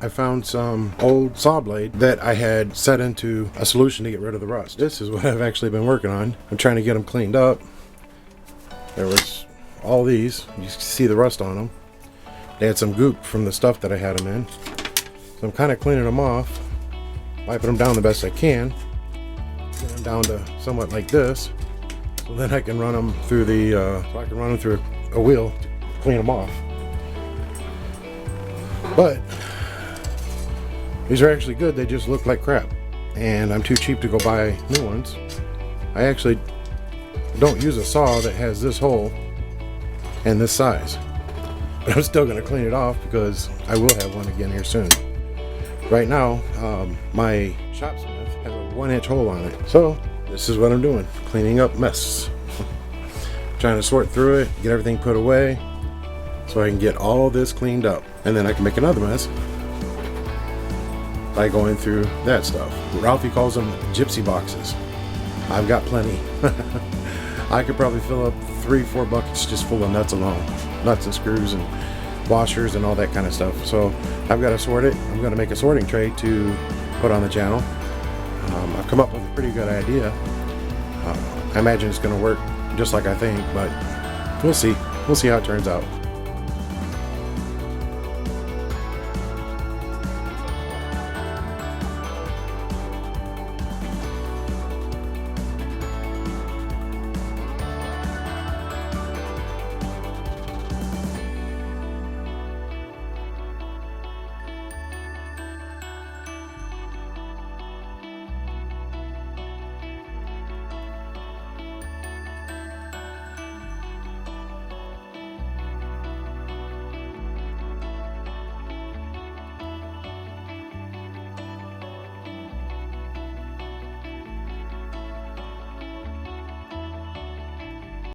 I found some old saw blade that I had set into a solution to get rid of the rust. This is what I've actually been working on. I'm trying to get them cleaned up. There was all these. You can see the rust on them. They had some goop from the stuff that I had them in. So I'm kind of cleaning them off, wiping them down the best I can. Get them down to somewhat like this. So then I can run them through a wheel to clean them off. But these are actually good. They just look like crap, and I'm too cheap to go buy new ones. I actually don't use a saw that has this hole and this size, but I'm still going to clean it off because I will have one again here soon. Right now, my Shopsmith has a 1-inch hole on it, so this is what I'm doing, cleaning up mess. Trying to sort through it, get everything put away so I can get all this cleaned up, and then I can make another mess by going through that stuff. Ralphie calls them gypsy boxes. I've got plenty. I could probably fill up 3-4 buckets just full of nuts alone. Nuts and screws and washers and all that kind of stuff. So I've got to sort it. I'm going to make a sorting tray to put on the channel. I've come up with a pretty good idea. I imagine it's going to work just like I think, but we'll see. We'll see how it turns out.